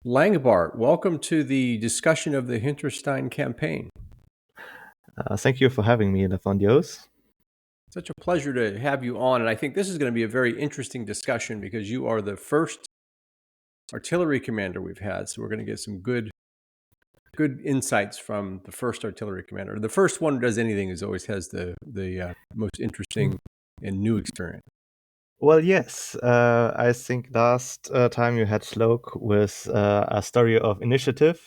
Langbart, welcome to the discussion of the Hinterstein campaign. Thank you for having me, Lefondios. Such a pleasure to have you on, and I think this is going to be a very interesting discussion because you are the first artillery commander we've had, so we're going to get some good insights from the first artillery commander. The first one who does anything is always has the most interesting and new experience. Well, yes, I think last time you had Sloke with a story of initiative.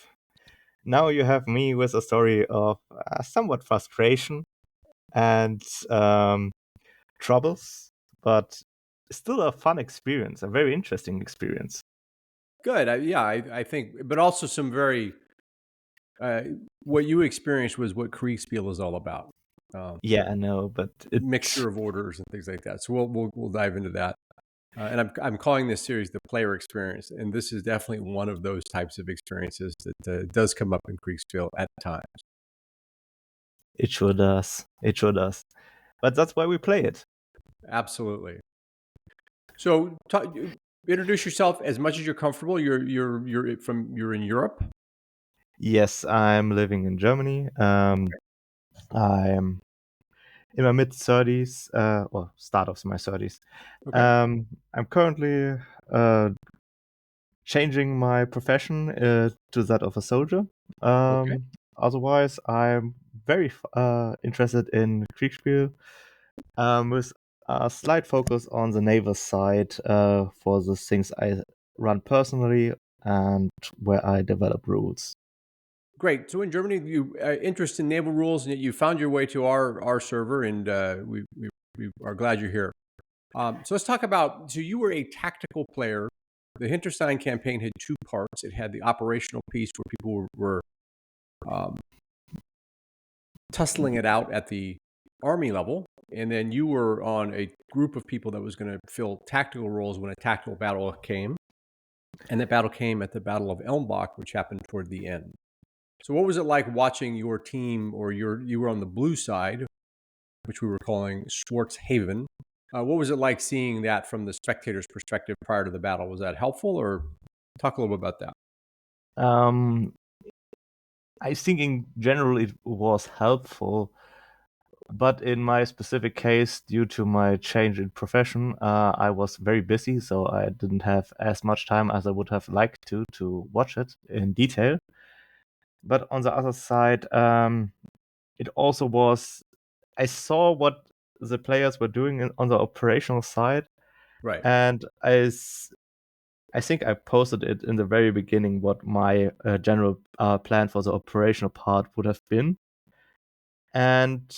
Now you have me with a story of somewhat frustration and troubles, but still a fun experience, a very interesting experience. Good, I think, but also some very what you experienced was what Kriegsspiel is all about. Yeah, I know, but Mixture of orders and things like that. So we'll dive into that. And I'm calling this series the player experience, and this is definitely one of those types of experiences that does come up in Kriegsspiel at times. it sure does. It sure does. But that's why we play it. Absolutely. So introduce yourself as much as you're comfortable. You're in Europe. Yes, I'm living in Germany. I'm in my mid 30s, or start of my 30s. Okay. I'm currently changing my profession to that of a soldier. Okay. Otherwise, I'm very interested in Kriegsspiel, with a slight focus on the naval side for the things I run personally and where I develop rules. Great. So in Germany, you interest in naval rules, and yet you found your way to our server, and we are glad you're here. So let's talk about. So you were a tactical player. The Hinterstein campaign had two parts. It had the operational piece where people were um, tussling it out at the army level, and then you were on a group of people that was going to fill tactical roles when a tactical battle came, and that battle came at the Battle of Elmbach, which happened toward the end. So, what was it like watching your team, or you were on the blue side, which we were calling Schwarzhafen? What was it like seeing that from the spectator's perspective prior to the battle? Was that helpful, or talk a little bit about that? Um, I think in general it was helpful, but in my specific case, due to my change in profession, I was very busy, so I didn't have as much time as I would have liked to watch it in detail. But on the other side, it also was. I saw what the players were doing on the operational side, Right. and I think I posted it in the very beginning what my general plan for the operational part would have been. And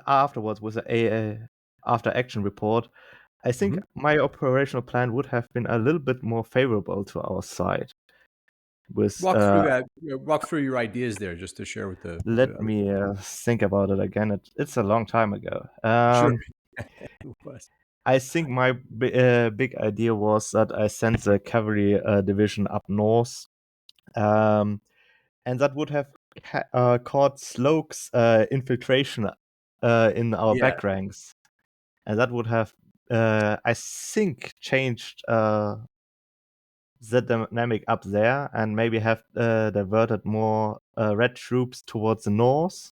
afterwards, with the after action report, I think Mm-hmm. my operational plan would have been a little bit more favorable to our side. With Walk through that. Walk through your ideas there, just to share with the let other. me think about it again. It's a long time ago. Sure. It was. I think my big idea was that I sent the cavalry division up north, um, and that would have caught Sloke's infiltration in our Yeah. back ranks, and that would have, I think, changed the dynamic up there, and maybe have diverted more red troops towards the north.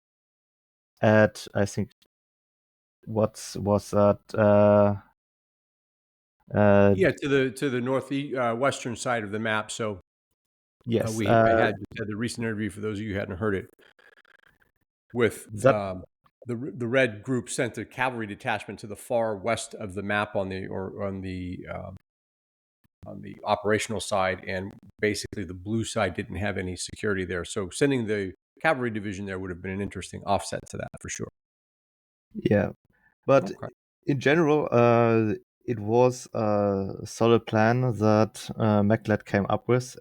At I think what was that? Yeah, to the northeast western side of the map. So Yes, I had the recent interview for those of you who hadn't heard it with that the red group sent a cavalry detachment to the far west of the map on the operational side, and basically the blue side didn't have any security there. So sending the cavalry division there would have been an interesting offset to that for sure. yeah, but Okay. in general, it was a solid plan that MacLeod came up with.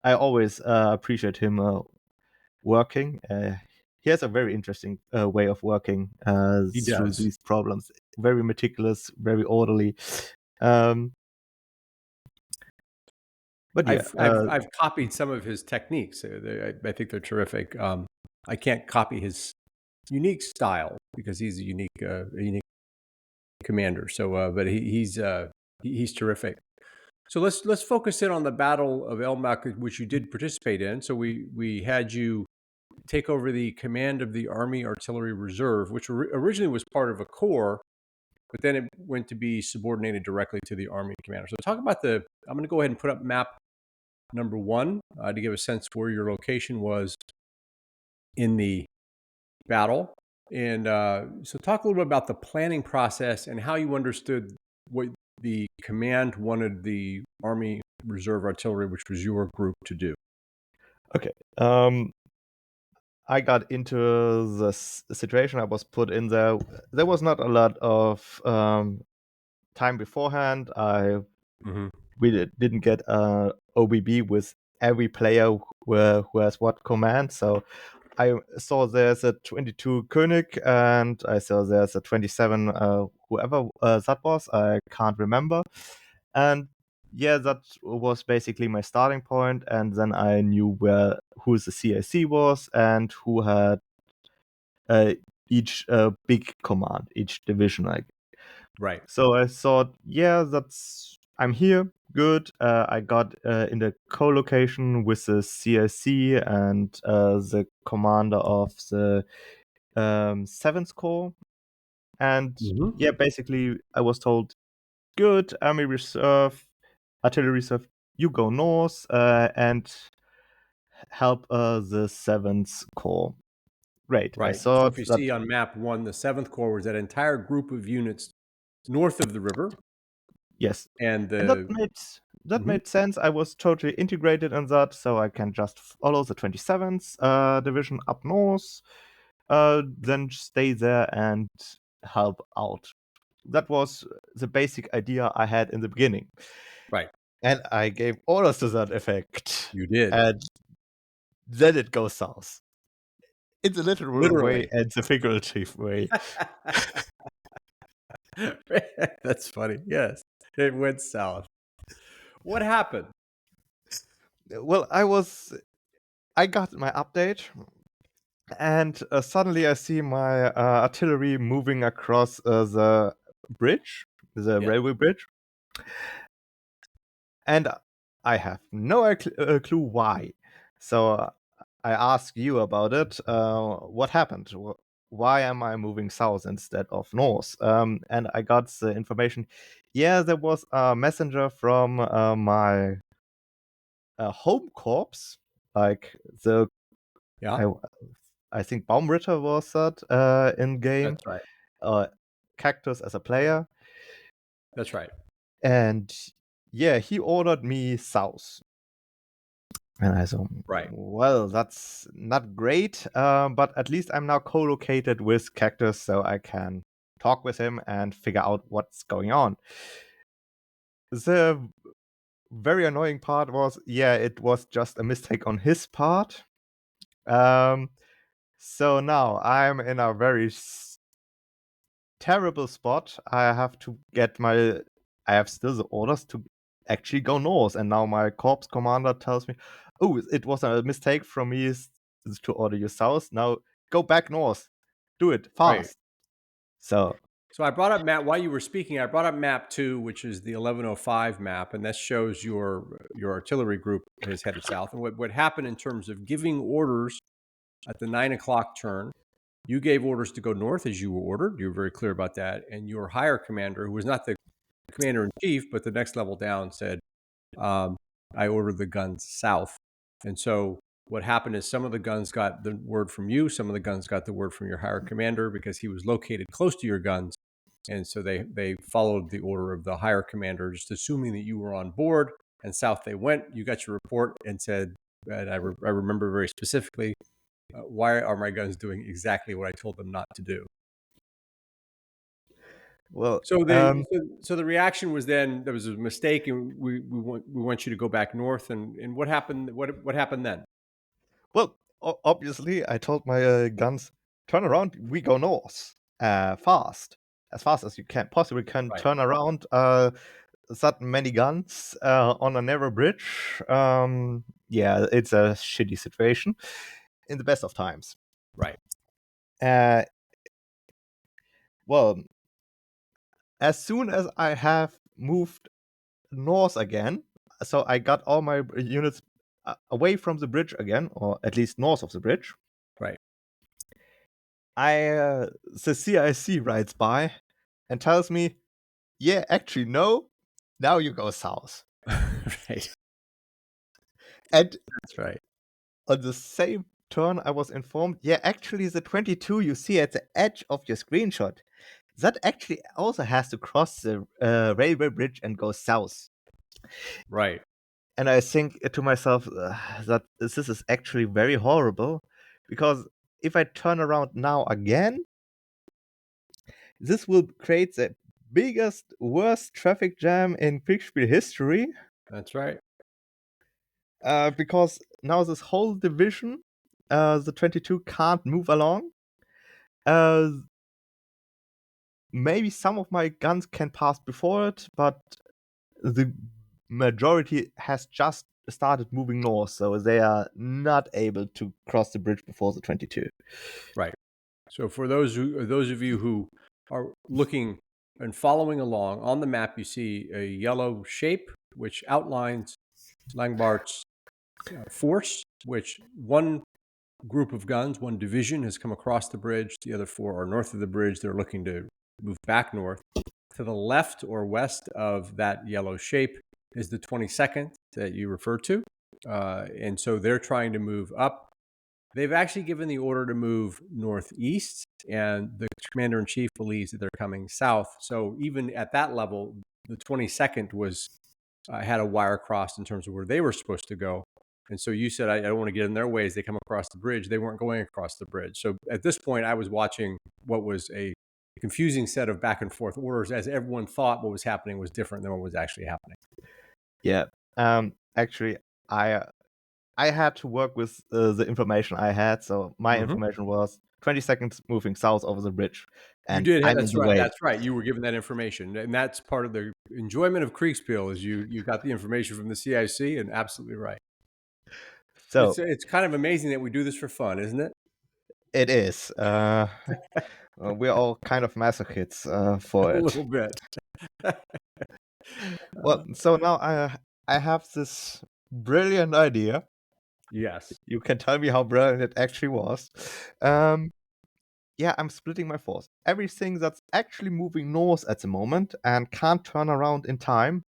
I always appreciate him working. He has a very interesting way of working He through does. these problems. Very meticulous, very orderly. Um, but yeah, I've copied some of his techniques. I think they're terrific. I can't copy his unique style because he's a unique commander. So, but he's terrific. So let's focus in on the Battle of Elmbach, which you did participate in. So we had you take over the command of the Army Artillery Reserve, which originally was part of a corps, but then it went to be subordinated directly to the Army commander. So talk about the. I'm going to go ahead and put up map number 1 to give a sense where your location was in the battle. And so talk a little bit about the planning process and how you understood what the command wanted the Army Reserve Artillery, which was your group, to do. Okay. I got into the situation. I was put in there. There was not a lot of time beforehand. We didn't get OBB with every player who has what command. So I saw there's a 22 König and I saw there's a 27 whoever that was. I can't remember. And yeah, that was basically my starting point. And then I knew who the CIC was and who had each big command, each division. Right. So I thought, yeah, I'm here. Good. I got in the co-location with the CIC and the commander of the 7th Corps. And yeah, basically, I was told, good, Army Reserve, Artillery Reserve, you go north and help the 7th Corps. Great. I Right. So thought if you that, see on map 1, the 7th Corps was that entire group of units north of the river, yes. and And that the made sense. I was totally integrated in that, so I can just follow the 27th division up north, then stay there and help out. That was the basic idea I had in the beginning. right. And I gave orders to that effect. You did. And then it goes south. In the literal way Literally. and the figurative way. That's funny. Yes. It went south. What happened? Well, I got my update, and suddenly I see my artillery moving across the bridge, the Yeah. railway bridge, and I have no clue why. So I ask you about it. What happened? Why am I moving south instead of north? And I got the information. Yeah, there was a messenger from my home corps, like the Yeah. I think Baumritter was that in game. That's right. Cactus as a player. That's right. And yeah, he ordered me south. And I thought, Right. well, that's not great, but at least I'm now co-located with Cactus, so I can talk with him and figure out what's going on. The very annoying part was, yeah, it was just a mistake on his part. So now I'm in a very terrible spot. I have still the orders to actually go north, and now my corps commander tells me, oh, it was a mistake from me to order you south. Now go back north. Do it Right. fast. So I brought up map while you were speaking. I brought up map 2, which is the 1105 map, and that shows your artillery group has headed south. And what happened in terms of giving orders at the 9 o'clock turn, you gave orders to go north as you were ordered. You were very clear about that. And your higher commander, who was not the commander in chief, but the next level down, said, I ordered the guns south. And so what happened is some of the guns got the word from you, some of the guns got the word from your higher commander because he was located close to your guns. And so they followed the order of the higher commander, just assuming that you were on board. And south they went. You got your report and said, and I remember very specifically, why are my guns doing exactly what I told them not to do? well, So the reaction was then there was a mistake, and we want you to go back north. And what happened? What happened then? well, obviously, I told my guns, turn around. We go north, fast, as you can possibly can. Right. Turn around. That many guns on a narrow bridge. Yeah, it's a shitty situation in the best of times. Right. Well, as soon as I have moved north again. So I got all my units away from the bridge again, or at least north of the bridge. Right. The CIC rides by and tells me, yeah, actually, no, now you go south. Right. And That's right. on the same turn, I was informed, yeah, actually, the 22 you see at the edge of your screenshot, that actually also has to cross the railway bridge and go south. Right. And I think to myself that this is actually very horrible, because if I turn around now again, this will create the biggest, worst traffic jam in Kriegsspiel history. That's right. Because now this whole division, the 22 can't move along. Maybe some of my guns can pass before it, but the majority has just started moving north, so they are not able to cross the bridge before the 22. Right. So for those of you who are looking and following along on the map, you see a yellow shape which outlines Langbart's force, which one group of guns, one division has come across the bridge. The other four are north of the bridge. They're looking to move back north. To the left or west of that yellow shape is the 22nd that you referred to. And so they're trying to move up. They've actually given the order to move northeast, and the commander-in-chief believes that they're coming south. So even at that level, the 22nd was had a wire crossed in terms of where they were supposed to go. And so you said, I don't want to get in their way as they come across the bridge. They weren't going across the bridge. So at this point, I was watching what was a confusing set of back and forth orders, as everyone thought what was happening was different than what was actually happening. Yeah. Actually, I had to work with the information I had. So my information was 20 seconds moving south over the bridge. And you did. I'm That's in the right. way. That's right. You were given that information. And that's part of the enjoyment of Kriegsspiel is you got the information from the CIC, and absolutely right. So it's kind of amazing that we do this for fun, isn't it? it is. We're all kind of masochists for it. A little bit. Well, so now I have this brilliant idea. Yes. You can tell me how brilliant it actually was. Yeah, I'm splitting my force. Everything that's actually moving north at the moment and can't turn around in time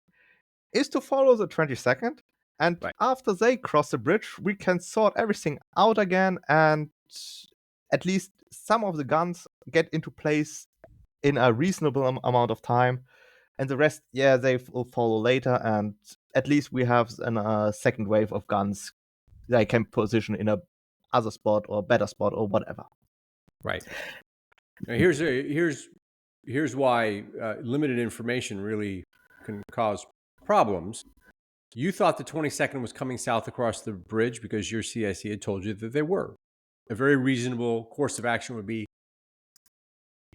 is to follow the 22nd. And Right. after they cross the bridge, we can sort everything out again, and at least some of the guns get into place in a reasonable amount of time. And the rest, yeah, they will follow later. And at least we have a second wave of guns they can position in a other spot or better spot or whatever. Right. Now here's why limited information really can cause problems. You thought the 22nd was coming south across the bridge because your CIC had told you that they were. A very reasonable course of action would be,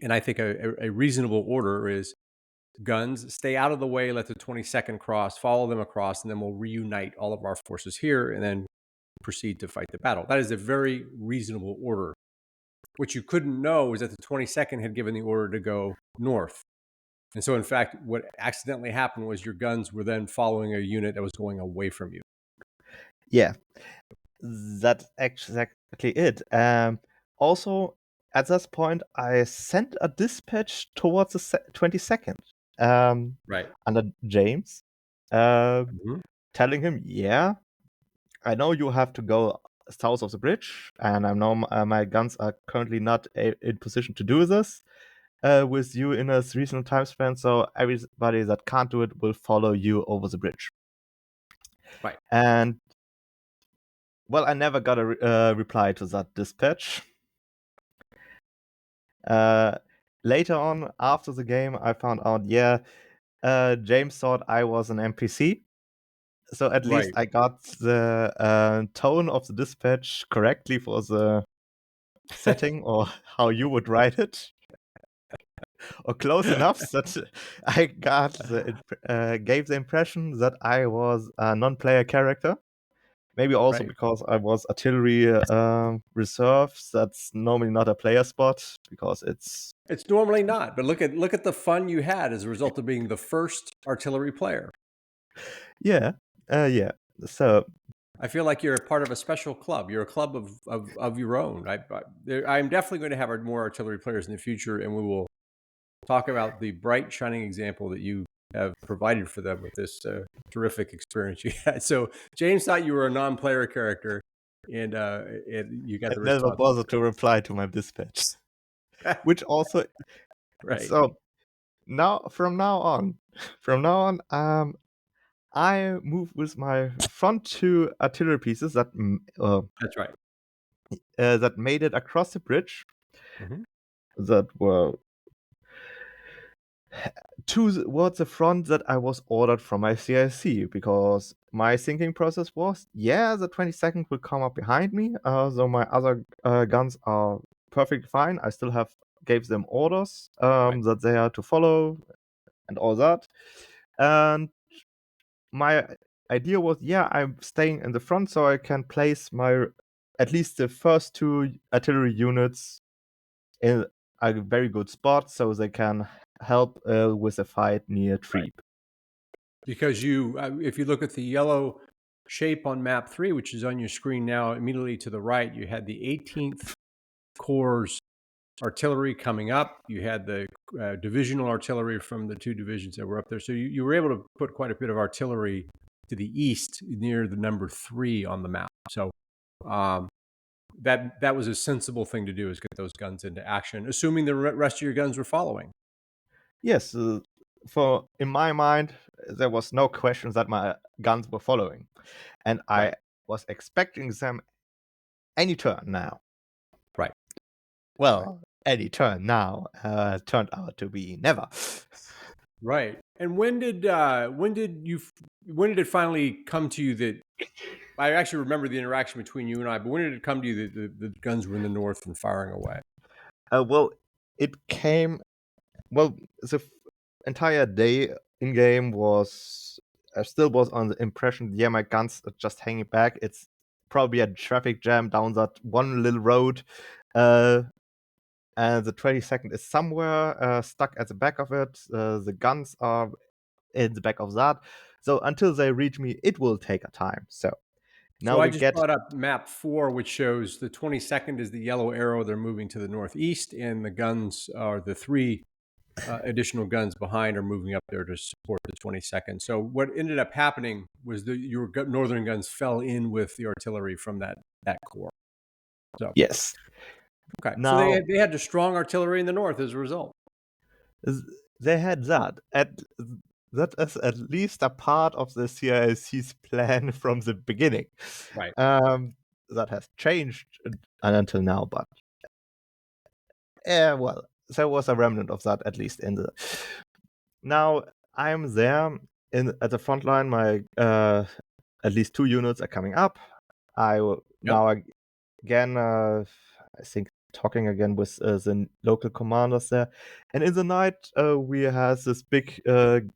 and I think a reasonable order is, guns, stay out of the way, let the 22nd cross, follow them across, and then we'll reunite all of our forces here and then proceed to fight the battle. That is a very reasonable order. What you couldn't know is that the 22nd had given the order to go north. And so, in fact, what accidentally happened was your guns were then following a unit that was going away from you. Yeah, that's exactly it. Also, at this point, I sent a dispatch towards the 22nd. Right. Under James, telling him, yeah, I know you have to go south of the bridge, and I know my guns are currently not in position to do this with you in a reasonable time span, so everybody that can't do it will follow you over the bridge. Right. And, well, I never got a reply to that dispatch. Later on, after the game, I found out, James thought I was an NPC. So at least I got the tone of the dispatch correctly for the setting or how you would write it. Or close enough that I gave the impression that I was a non-player character. Maybe also because I was artillery reserve. That's normally not a player spot because it's normally not. But look at the fun you had as a result of being the first artillery player. Yeah, yeah. So I feel like you're a part of a special club. You're a club of your own. I'm definitely going to have more artillery players in the future, and we will talk about the bright, shining example that you have provided for them with this terrific experience you had. So James thought you were a non-player character, and you got I the never response. bothered to reply to my dispatch, which also Right. so from now on, I move with my front two artillery pieces That's right. that made it across the bridge Hmm. that were towards the front that I was ordered from my CIC, because my thinking process was, yeah, the 22nd will come up behind me, so my other guns are perfectly fine. I still gave them orders Right. that they are to follow and all that. And my idea was, yeah, I'm staying in the front so I can place at least the first two artillery units in a very good spot so they can help with the fight near Right. Treeb. Because if you look at the yellow shape on map 3, which is on your screen now, immediately to the right, you had the 18th Corps artillery coming up. You had the divisional artillery from the two divisions that were up there. So you were able to put quite a bit of artillery to the east near the number 3 on the map. So um, that was a sensible thing to do, is get those guns into action, assuming the rest of your guns were following. Yes, for in my mind, there was no question that my guns were following, and I Right. was expecting them any turn now. Right. Well, any turn now turned out to be never. Right. And when did it finally come to you that I actually remember the interaction between you and I, but when did it come to you that the guns were in the north and firing away? Well, it came. Well, the entire day in game was. I still was on the impression, yeah, my guns are just hanging back. It's probably a traffic jam down that one little road. And the 22nd is somewhere stuck at the back of it. The guns are in the back of that. So until they reach me, it will take a time. So now So I we just get. brought up map 4, which shows the 22nd is the yellow arrow. They're moving to the northeast, and the guns are the 3 additional guns behind are moving up there to support the 22nd. So what ended up happening was your northern guns fell in with the artillery from that corps. So Yes. okay, so Now they had the strong artillery in the north as a result. they had that. That is at least a part of the CIC's plan from the beginning. Right. That has changed until now, but yeah, well, there was a remnant of that at least in the. Now I'm there at the front line. My at least 2 units are coming up. Yep. Now again, I think talking again with the local commanders there, and in the night we had this big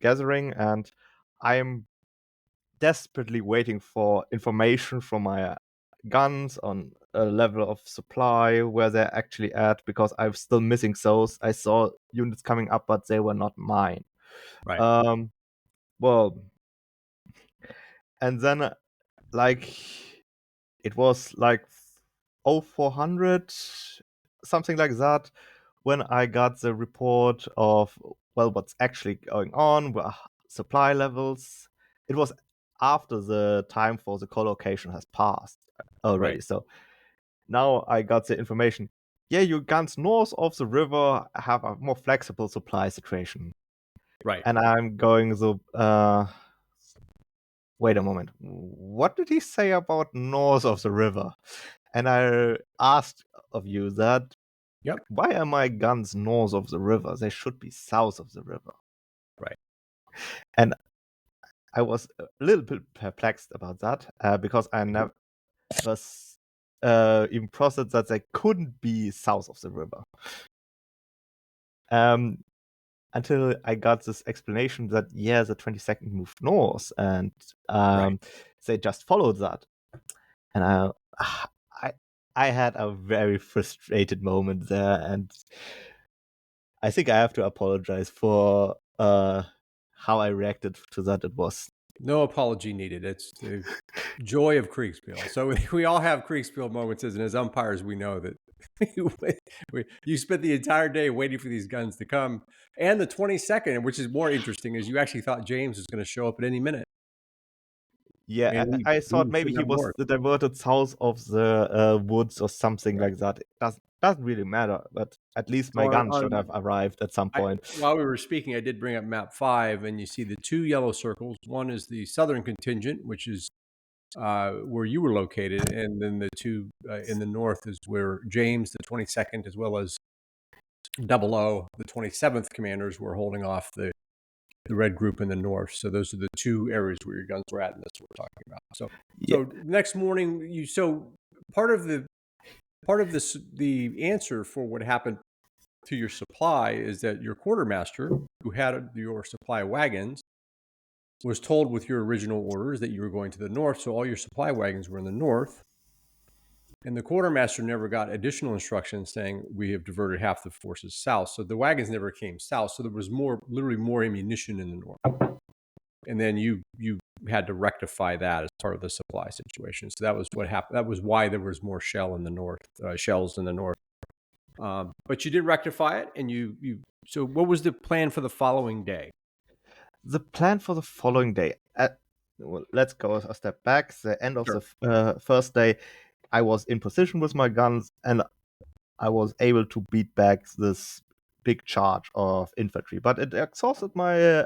gathering, and I'm desperately waiting for information from my guns on a level of supply where they're actually at, because I'm still missing those. I saw units coming up, but they were not mine. Right. Um, well, and then like it was like 0400, something like that, when I got the report of, well, what's actually going on, supply levels. It was after the time for the collocation has passed already. Right. So now I got the information. Yeah, your guns north of the river have a more flexible supply situation. Right. And I'm going the wait a moment. What did he say about north of the river? And I asked of you that, Yep. why are my guns north of the river? They should be south of the river. Right. And I was a little bit perplexed about that because I never was even processed that they couldn't be south of the river. Until I got this explanation that, yeah, the 22nd moved north, and Right. they just followed that. And I I had a very frustrated moment there, and I think I have to apologize for how I reacted to that. It was No apology needed. It's the joy of Kriegsspiel. So we all have Kriegsspiel moments, and as umpires, we know that you spent the entire day waiting for these guns to come. And the 22nd, which is more interesting, is you actually thought James was going to show up at any minute. Yeah, And I he thought maybe couldn't he have was more. diverted south of the woods or something Right. like that. It doesn't really matter, but at least So my gun should have arrived at some point. while we were speaking, I did bring up map 5, and you see the 2 yellow circles. One is the southern contingent, which is where you were located, and then the 2 in the north is where James, the 22nd, as well as Double O, the 27th commanders, were holding off the red group in the north. So those are the 2 areas where your guns were at, and that's what we're talking about. Yeah, So next morning, part of the answer for what happened to your supply is that your quartermaster, who had your supply wagons, was told with your original orders that you were going to the north, so all your supply wagons were in the north. And the quartermaster never got additional instructions saying we have diverted half the forces south. So the wagons never came south. So there was literally more ammunition in the north. And then you had to rectify that as part of the supply situation. So that was what happened. That was why there was more shells in the north. But you did rectify it, and you. So what was the plan for the following day? the plan for the following day. Well, let's go a step back. The end of Sure. the first day, I was in position with my guns, and I was able to beat back this big charge of infantry. But it exhausted my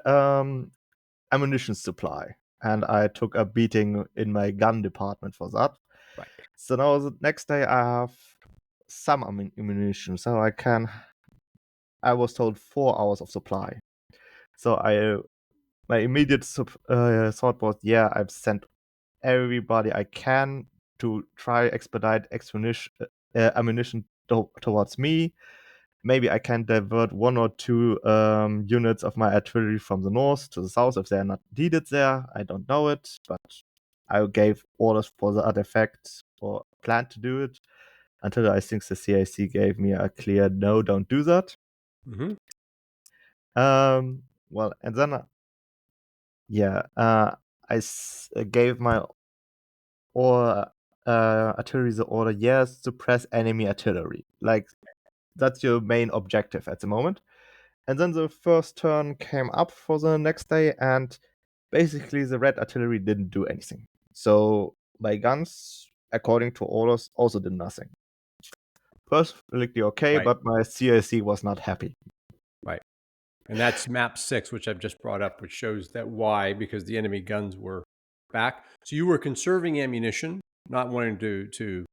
ammunition supply, and I took a beating in my gun department for that. Right. So now the next day I have some ammunition, so I was told 4 hours of supply. So my immediate thought was, yeah, I've sent everybody I can to try expedite ammunition towards me. Maybe I can divert 1 or 2 units of my artillery from the north to the south if they're not needed there. I don't know it, but I gave orders for the artifact or planned to do it until I think the CIC gave me a clear no, don't do that. Mm-hmm. Well, and then gave my artillery the order, yes, suppress enemy artillery. Like, that's your main objective at the moment. And then the first turn came up for the next day, and basically the red artillery didn't do anything. So my guns, according to orders, also did nothing. Perfectly okay, Right. but my CIC was not happy. Right. And that's map 6, which I've just brought up, which shows that why, because the enemy guns were back. So you were conserving ammunition, not wanting to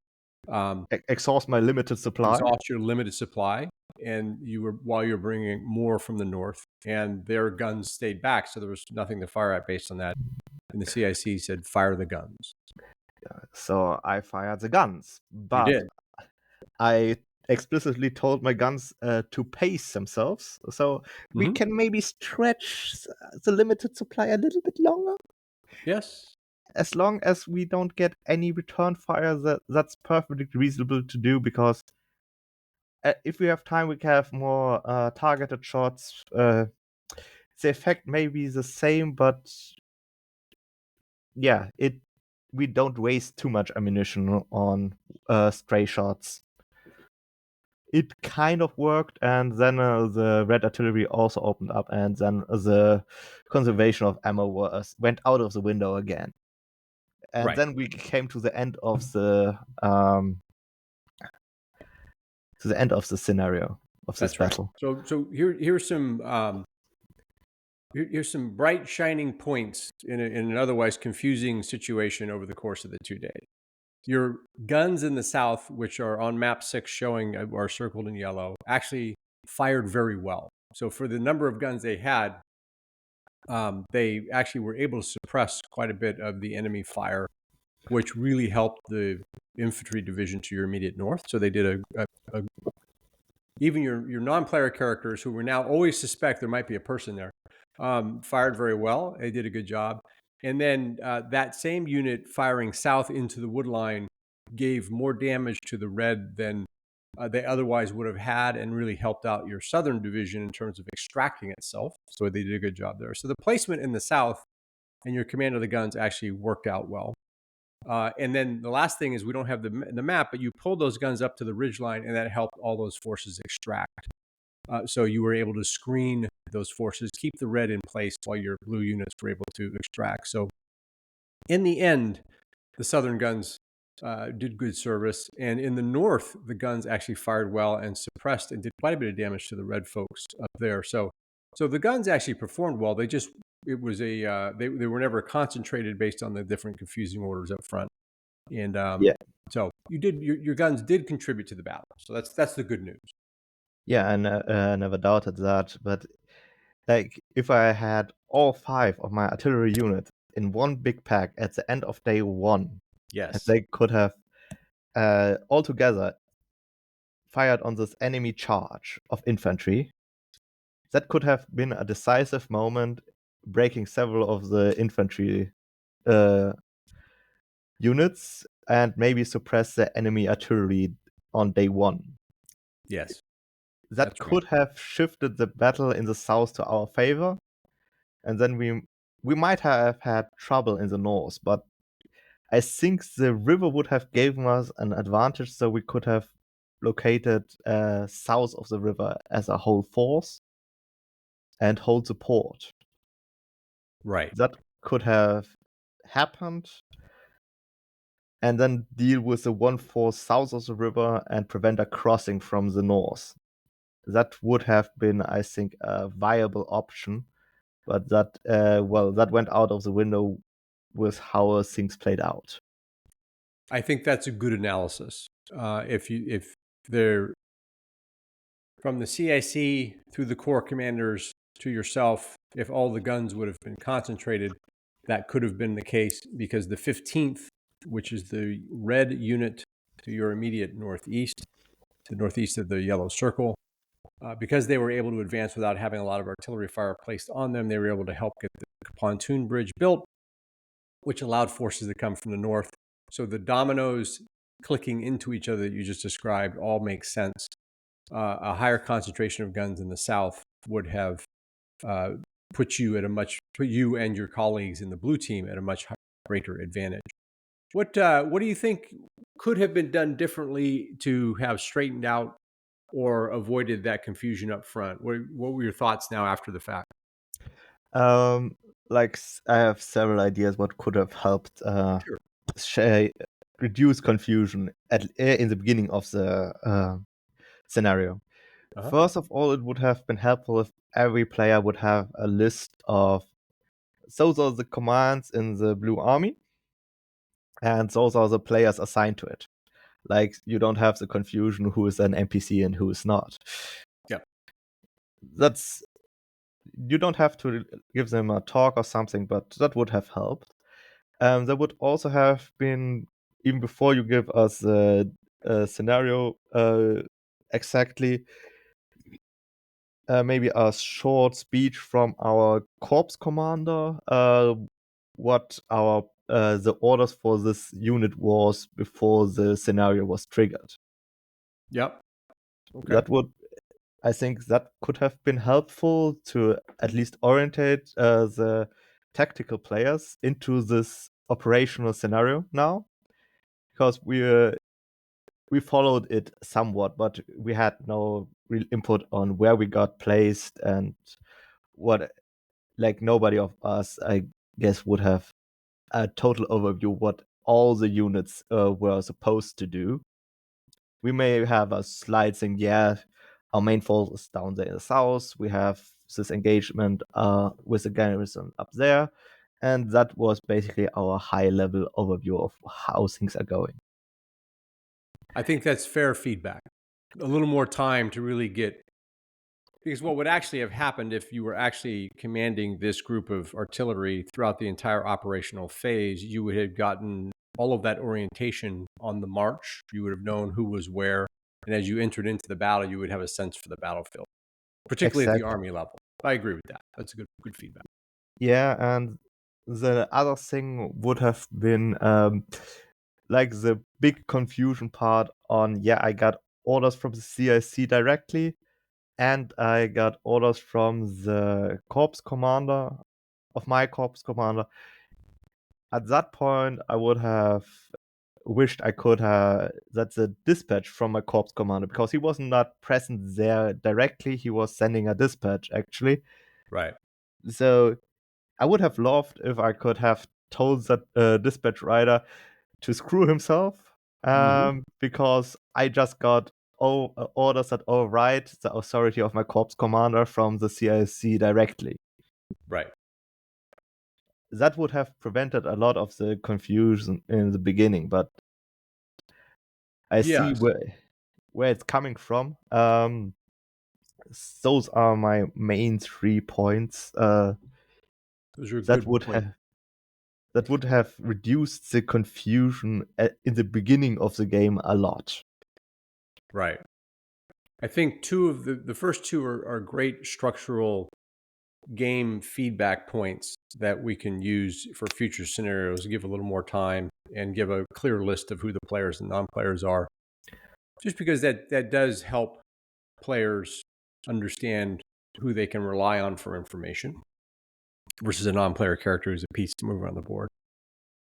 Exhaust my limited supply. exhaust your limited supply, and while you're bringing more from the north, and their guns stayed back, so there was nothing to fire at based on that. And the CIC said, "Fire the guns." So I fired the guns, You but did. I explicitly told my guns to pace themselves, so we Mhm. can maybe stretch the limited supply a little bit longer. Yes. As long as we don't get any return fire, that's perfectly reasonable to do, because if we have time, we can have more targeted shots. The effect may be the same, but yeah, we don't waste too much ammunition on stray shots. It kind of worked, and then the red artillery also opened up, and then the conservation of ammo went out of the window again. And Right. then we came to the end of the scenario of this That's right. battle. So here's some bright shining points in an otherwise confusing situation over the course of the 2 days. Your guns in the south, which are on map 6 showing are circled in yellow, actually fired very well. So for the number of guns they had, they actually were able to suppress quite a bit of the enemy fire, which really helped the infantry division to your immediate north. So they did even your non-player characters, who were now always suspect there might be a person there, fired very well. They did a good job. And then that same unit firing south into the wood line gave more damage to the red than they otherwise would have had, and really helped out your southern division in terms of extracting itself. So they did a good job there. So the placement in the south and your command of the guns actually worked out well. And then the last thing is we don't have the map, but you pulled those guns up to the ridgeline, and that helped all those forces extract. So you were able to screen those forces, keep the red in place while your blue units were able to extract. So in the end, the Southern guns did good service. And in the north, the guns actually fired well and suppressed and did quite a bit of damage to the red folks up there. So the guns actually performed well. They just, it was a, they were never concentrated based on the different confusing orders up front. And Yeah. so you did, your guns did contribute to the battle. So that's the good news. Yeah, I never doubted that. But like, if I had all 5 of my artillery units in one big pack at the end of day 1, and Yes. they could have all together fired on this enemy charge of infantry, that could have been a decisive moment, breaking several of the infantry units and maybe suppress the enemy artillery on day 1. Yes. That That's right. could have shifted the battle in the south to our favor, and then we might have had trouble in the north. But I think the river would have given us an advantage, so we could have located south of the river as a whole force and hold the port. Right. That could have happened, and then deal with the one force south of the river and prevent a crossing from the north. That would have been, I think, a viable option, but that that went out of the window with how things played out. I think that's a good analysis. If they're from the CIC through the corps commanders to yourself, if all the guns would have been concentrated, that could have been the case because the 15th, which is the red unit to your immediate northeast, to northeast of the yellow circle, because they were able to advance without having a lot of artillery fire placed on them, they were able to help get the pontoon bridge built, which allowed forces to come from the north. So the dominoes clicking into each other that you just described all make sense. A higher concentration of guns in the south would have put you and your colleagues in the blue team at a much greater advantage. What do you think could have been done differently to have straightened out or avoided that confusion up front? What were your thoughts now after the fact? Like, I have several ideas what could have helped reduce confusion in the beginning of the scenario. First of all, it would have been helpful if every player would have a list of those are the commands in the blue army, and those are the players assigned to it. Like, you don't have the confusion who is an NPC and who is not. Yeah. You don't have to give them a talk or something, but that would have helped. There would also have been, even before you give us a scenario exactly, maybe a short speech from our corps commander, what our the orders for this unit was before the scenario was triggered. Yep. Okay. I think that could have been helpful to at least orientate the tactical players into this operational scenario now, because we followed it somewhat, but we had no real input on where we got placed and what. Like, nobody of us, I guess, would have a total overview what all the units were supposed to do. We may have a slide saying, yeah, our main force is down there in the south. We have this engagement with the garrison up there. And that was basically our high-level overview of how things are going. I think that's fair feedback. A little more time to really get, because what would actually have happened if you were actually commanding this group of artillery throughout the entire operational phase, you would have gotten all of that orientation on the march. You would have known who was where. And as you entered into the battle, you would have a sense for the battlefield, particularly at the army level. I agree with that. That's a good feedback. Yeah, and the other thing would have been like the big confusion part on, yeah, I got orders from the CIC directly, and I got orders from the corps commander of my corps commander. At that point, I would have wished I could have that's a dispatch from my corps commander, because he was not present there directly. He was sending a dispatch actually. Right. So I would have loved if I could have told that dispatch writer to screw himself, because I just got orders that override the authority of my corps commander from the CIC directly. Right. That would have prevented a lot of the confusion in the beginning, but I see Yes. where it's coming from. Those are my main 3 points. Those are That good would points. have reduced the confusion in the beginning of the game a lot. Right. I think two of the first two are great structural game feedback points that we can use for future scenarios, give a little more time and give a clear list of who the players and non-players are. Just because that does help players understand who they can rely on for information versus a non-player character who's a piece to move around the board.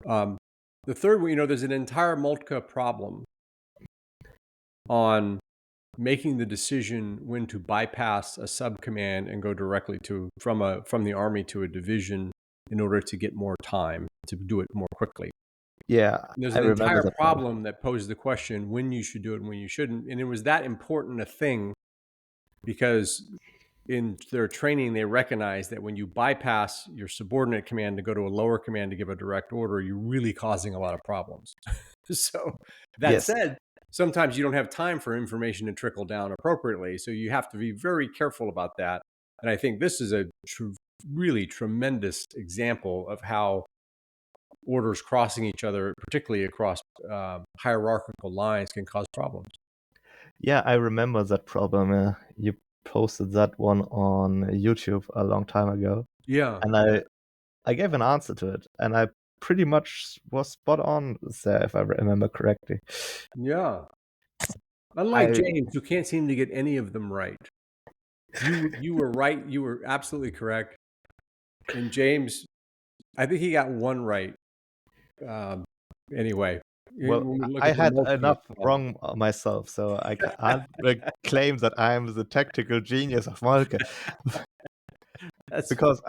The third one, there's an entire Moltke problem on making the decision when to bypass a sub-command and go directly from the army to a division in order to get more time to do it more quickly. Yeah, And there's I an remember entire that problem that posed the question when you should do it and when you shouldn't. And it was that important a thing because in their training, they recognize that when you bypass your subordinate command to go to a lower command to give a direct order, you're really causing a lot of problems. So that said, sometimes you don't have time for information to trickle down appropriately. So you have to be very careful about that. And I think this is a really tremendous example of how orders crossing each other, particularly across hierarchical lines, can cause problems. Yeah, I remember that problem. You posted that one on YouTube a long time ago. Yeah. And I gave an answer to it, and I pretty much was spot on there, if I remember correctly. Yeah. Unlike James, who can't seem to get any of them right. You were right. You were absolutely correct. And James, I think he got one right. Anyway, Well, I had enough wrong myself, so I can't claim that I'm the tactical genius of Moltke. Because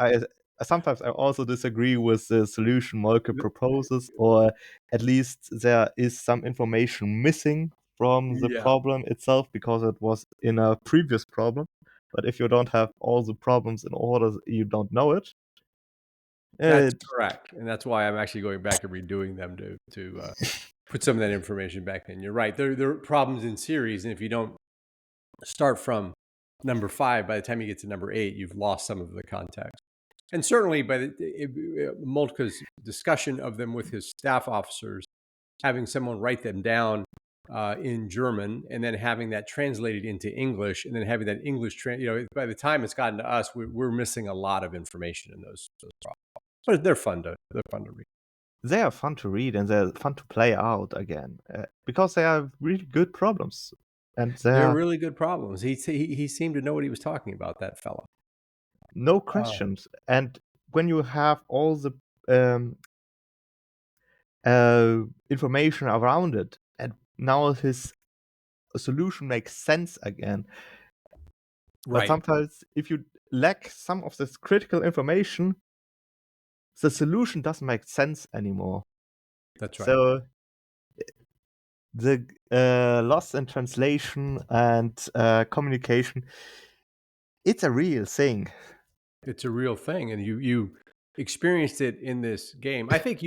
sometimes I also disagree with the solution Moltke proposes, or at least there is some information missing from the problem itself because it was in a previous problem. But if you don't have all the problems in order, you don't know it. That's correct, and that's why I'm actually going back and redoing them to put some of that information back in. You're right. There are problems in series, and if you don't start from number 5, by the time you get to number 8, you've lost some of the context. And certainly by Moltke's discussion of them with his staff officers, having someone write them down in German and then having that translated into English and then having that English, by the time it's gotten to us, we're missing a lot of information in those problems. But they're fun to read. They are fun to read and they're fun to play out again because they are really good problems. And they're really good problems. He seemed to know what he was talking about, that fella. No questions. And when you have all the information around it, and now his solution makes sense again. But sometimes if you lack some of this critical information, the solution doesn't make sense anymore. That's right. So the loss in translation and communication, it's a real thing. It's a real thing, and you experienced it in this game. I think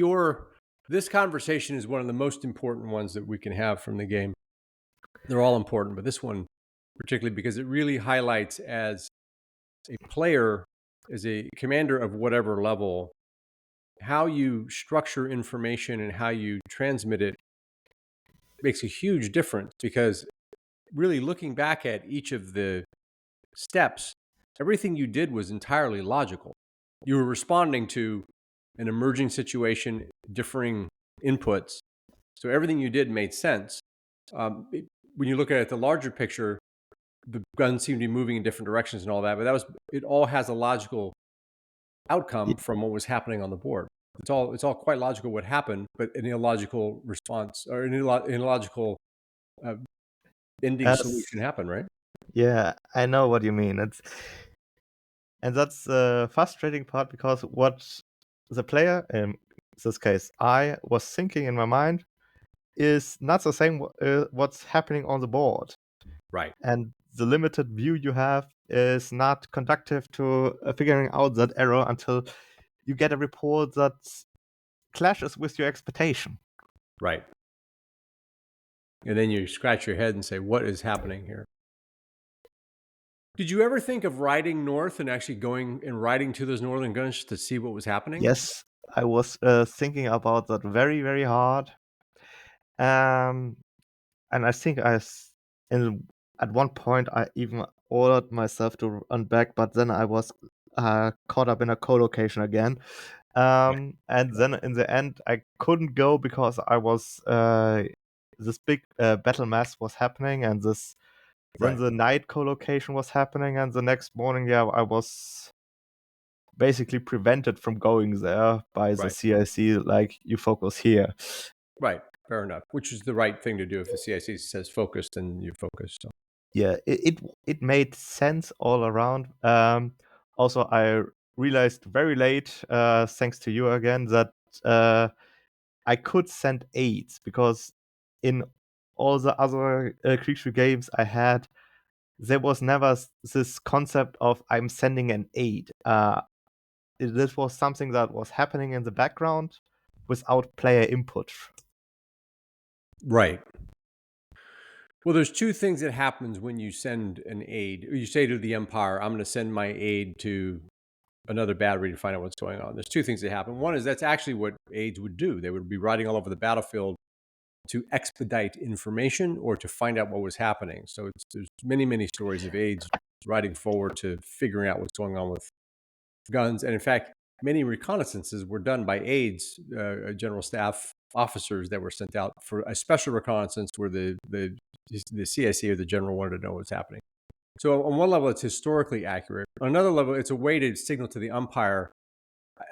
this conversation is one of the most important ones that we can have from the game. They're all important, but this one particularly because it really highlights, as a player, as a commander of whatever level, how you structure information and how you transmit it makes a huge difference, because really looking back at each of the steps, everything you did was entirely logical. You were responding to an emerging situation, differing inputs. So everything you did made sense. When you look at it, the larger picture, the guns seem to be moving in different directions and all that, but it all has a logical outcome from what was happening on the board. It's all quite logical what happened, but an illogical response or an illogical uh, ending solution happened, right? Yeah, I know what you mean. And that's the frustrating part, because what the player, in this case I, was thinking in my mind is not the same what's happening on the board. Right. And the limited view you have is not conducive to figuring out that error until you get a report that clashes with your expectation. Right. And then you scratch your head and say, what is happening here? Did you ever think of riding north and actually going and riding to those northern guns to see what was happening? Yes, I was thinking about that very, very hard. And I think at one point I even ordered myself to run back, but then I was caught up in a co-location again. And then in the end I couldn't go because I was this big battle mass was happening, and then the night co-location was happening, and the next morning, I was basically prevented from going there by the CIC, like, you focus here. Right. Fair enough. Which is the right thing to do. If the CIC says focus, then you focus. So. Yeah, it made sense all around. Also, I realized very late, thanks to you again, that I could send aids, because in all the other Kriegsspiel games I had, there was never this concept of I'm sending an aid. This was something that was happening in the background without player input. Right. Well, there's two things that happens when you send an aid. You say to the Empire, I'm going to send my aid to another battery to find out what's going on. There's two things that happen. One is that's actually what aides would do. They would be riding all over the battlefield to expedite information or to find out what was happening. So there's many, many stories of aides riding forward to figuring out what's going on with guns. And in fact, many reconnaissances were done by aides, general staff officers that were sent out for a special reconnaissance where the CIC or the general wanted to know what's happening. So on one level, it's historically accurate. On another level, it's a way to signal to the umpire,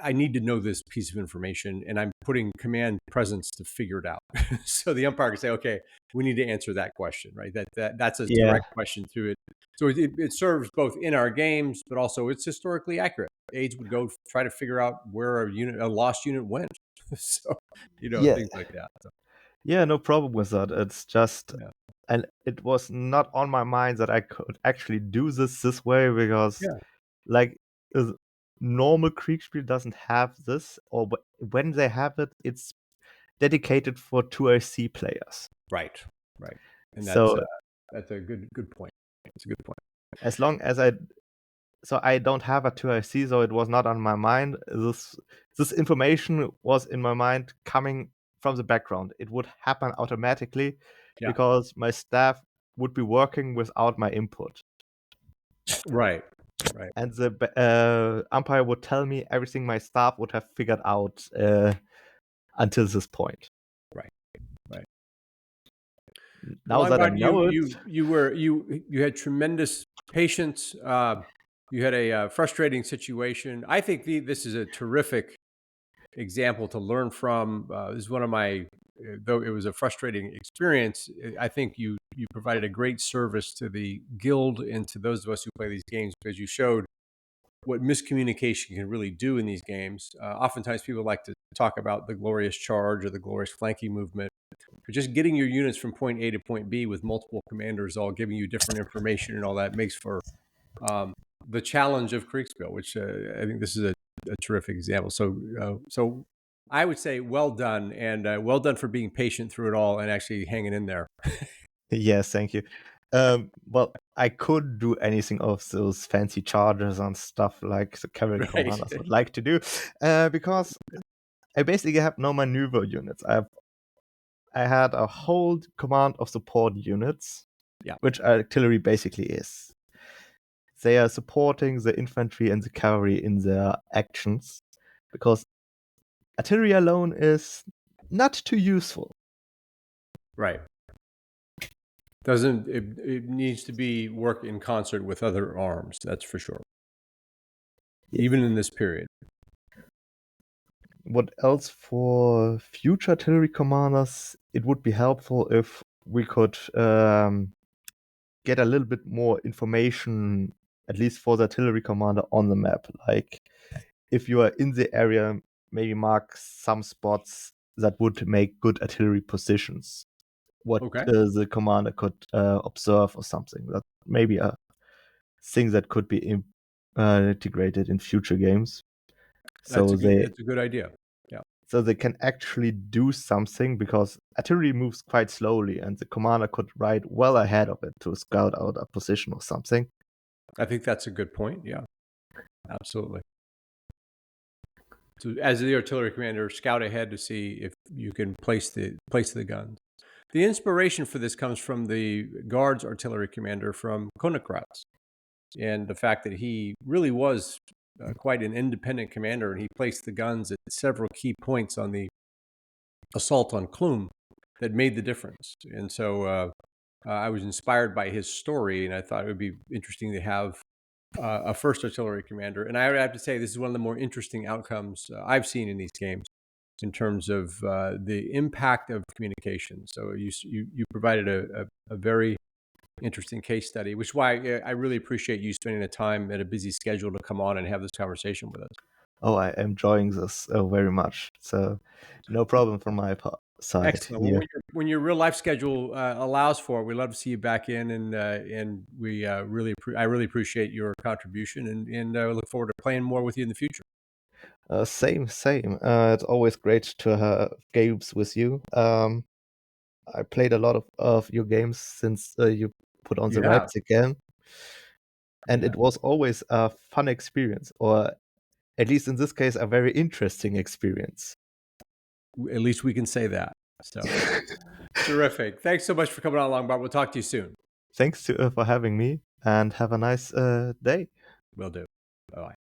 I need to know this piece of information, and I'm putting command presence to figure it out. So the umpire can say, okay, we need to answer that question, right? That's a direct question to it. So it serves both in our games, but also it's historically accurate. Aides would go try to figure out where a lost unit went. So, things like that. So. Yeah, no problem with that. It's just, and it was not on my mind that I could actually do this way, because like normal Kriegsspiel doesn't have this, or when they have it, it's dedicated for 2IC players. Right. And so that's a good point. It's a good point. As long as I don't have a 2IC, so it was not on my mind. This information was in my mind coming from the background. It would happen automatically because my staff would be working without my input. Right. And the umpire would tell me everything my staff would have figured out until this point. Right. Now that I know it, you had tremendous patience. You had a frustrating situation. I think this is a terrific example to learn from. This is one of my, though it was a frustrating experience, I think you provided a great service to the guild and to those of us who play these games, because you showed what miscommunication can really do in these games. Oftentimes people like to talk about the glorious charge or the glorious flanking movement. But just getting your units from point A to point B with multiple commanders all giving you different information and all that makes for the challenge of Kriegsspiel, which I think this is a terrific example. So I would say well done, and well done for being patient through it all and actually hanging in there. Yes, thank you. Well, I could do anything of those fancy charges and stuff like the cavalry commanders would like to do, because I basically have no maneuver units. I had a whole command of support units, which artillery basically is. They are supporting the infantry and the cavalry in their actions, because artillery alone is not too useful. Right. It needs to be work in concert with other arms, that's for sure. even in this period. What else for future artillery commanders? It would be helpful if we could get a little bit more information, at least for the artillery commander, on the map. Like, if you are in the area, maybe mark some spots that would make good artillery positions. What Okay. the commander could observe or something. That maybe a thing that could be integrated in future games. That's a good idea. Yeah. So they can actually do something, because artillery moves quite slowly, and the commander could ride well ahead of it to scout out a position or something. I think that's a good point. Yeah, absolutely. So as the artillery commander, scout ahead to see if you can place the guns. The inspiration for this comes from the Guards artillery commander from Königgrätz, and the fact that he really was quite an independent commander, and he placed the guns at several key points on the assault on Chlum that made the difference. And so I was inspired by his story, and I thought it would be interesting to have a first artillery commander. And I would have to say this is one of the more interesting outcomes I've seen in these games in terms of the impact of communication. So you provided a very interesting case study, which is why I really appreciate you spending the time at a busy schedule to come on and have this conversation with us. Oh, I am enjoying this very much. So no problem from my side. Excellent. Well, when your real life schedule allows for it, we'd love to see you back in, and we I really appreciate your contribution, and look forward to playing more with you in the future. Same. It's always great to have games with you. I played a lot of your games since you put on the Yeah. rats again, and Yeah. it was always a fun experience, or at least in this case, a very interesting experience. At least we can say that. So terrific. Thanks so much for coming on, Langbart. We'll talk to you soon. Thanks for having me, and have a nice day. Will do. Bye.